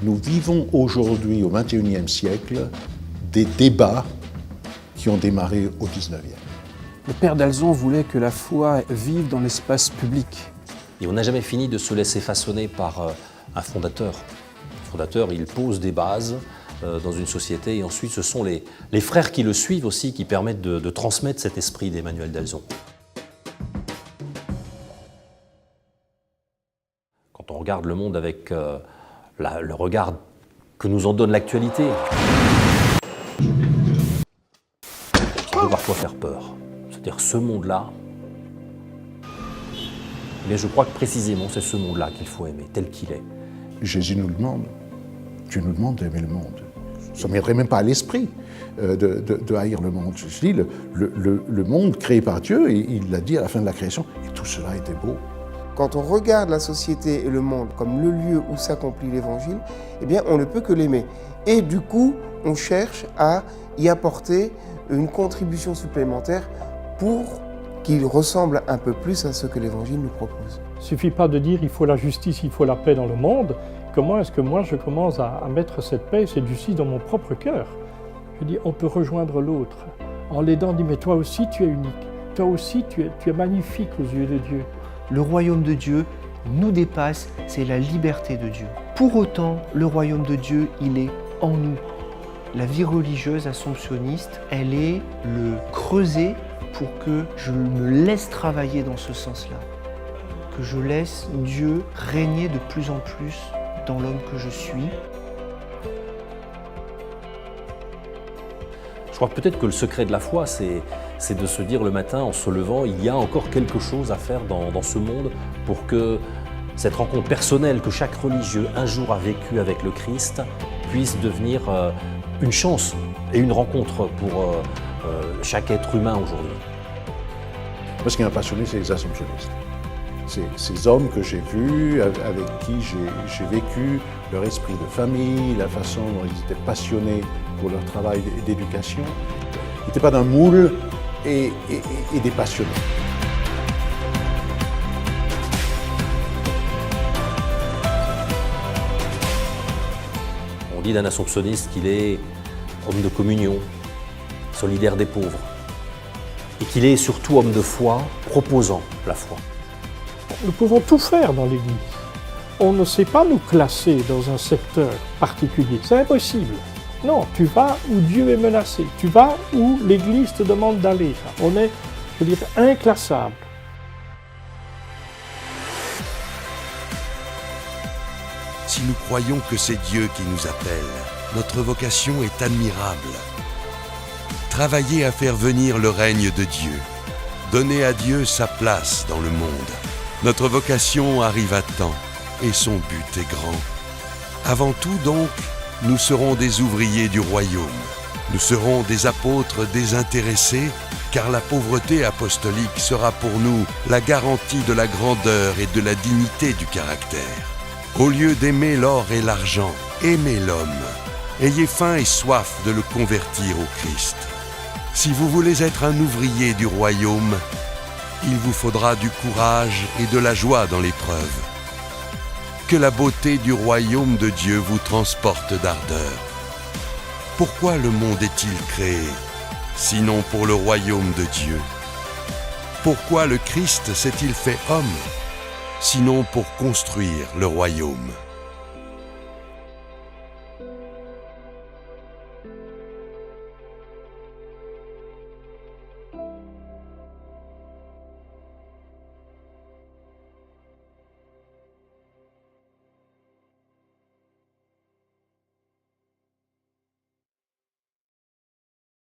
Nous vivons aujourd'hui, au XXIe siècle, des débats qui ont démarré au XIXe. Le père d'Alzon voulait que la foi vive dans l'espace public. Et on n'a jamais fini de se laisser façonner par un fondateur. Le fondateur, il pose des bases dans une société et ensuite ce sont les frères qui le suivent aussi qui permettent de transmettre cet esprit d'Emmanuel d'Alzon. Quand on regarde le monde avec le regard que nous en donne l'actualité, ça peut parfois faire peur. C'est-à-dire ce monde-là, mais je crois que précisément c'est ce monde-là qu'il faut aimer, tel qu'il est. Jésus nous demande, Dieu nous demande d'aimer le monde. Ça ne m'aiderait même pas à l'esprit de haïr le monde. Je dis, le monde créé par Dieu, et il l'a dit à la fin de la création, et tout cela était beau. Quand on regarde la société et le monde comme le lieu où s'accomplit l'Évangile, eh bien, on ne peut que l'aimer. Et du coup, on cherche à y apporter une contribution supplémentaire pour qu'il ressemble un peu plus à ce que l'Évangile nous propose. Il ne suffit pas de dire il faut la justice, il faut la paix dans le monde. Comment est-ce que moi je commence à mettre cette paix et cette justice dans mon propre cœur? Je dis on peut rejoindre l'autre en l'aidant, dit mais toi aussi tu es unique, toi aussi tu es magnifique aux yeux de Dieu. Le royaume de Dieu nous dépasse, c'est la liberté de Dieu. Pour autant, le royaume de Dieu, il est en nous. La vie religieuse assomptionniste, elle est le creuset pour que je me laisse travailler dans ce sens-là. Que je laisse Dieu régner de plus en plus dans l'homme que je suis. Je crois peut-être que le secret de la foi, c'est de se dire le matin en se levant, il y a encore quelque chose à faire dans ce monde pour que cette rencontre personnelle que chaque religieux un jour a vécue avec le Christ puisse devenir une chance et une rencontre pour chaque être humain aujourd'hui. Moi, ce qui m'a passionné, c'est les assomptionnistes. C'est ces hommes que j'ai vus, avec qui j'ai vécu leur esprit de famille, la façon dont ils étaient passionnés pour leur travail d'éducation. Ils n'étaient pas d'un moule et des passionnés. On dit d'un assomptionniste qu'il est homme de communion, solidaire des pauvres, et qu'il est surtout homme de foi, proposant la foi. Nous pouvons tout faire dans l'Église. On ne sait pas nous classer dans un secteur particulier, c'est impossible. Non, tu vas où Dieu est menacé, tu vas où l'Église te demande d'aller. On est, je veux dire, inclassable. Si nous croyons que c'est Dieu qui nous appelle, notre vocation est admirable. Travailler à faire venir le règne de Dieu, donner à Dieu sa place dans le monde. Notre vocation arrive à temps et son but est grand. Avant tout donc, nous serons des ouvriers du royaume. Nous serons des apôtres désintéressés, car la pauvreté apostolique sera pour nous la garantie de la grandeur et de la dignité du caractère. Au lieu d'aimer l'or et l'argent, aimez l'homme. Ayez faim et soif de le convertir au Christ. Si vous voulez être un ouvrier du royaume, il vous faudra du courage et de la joie dans l'épreuve. Que la beauté du royaume de Dieu vous transporte d'ardeur. Pourquoi le monde est-il créé, sinon pour le royaume de Dieu? Pourquoi le Christ s'est-il fait homme, sinon pour construire le royaume?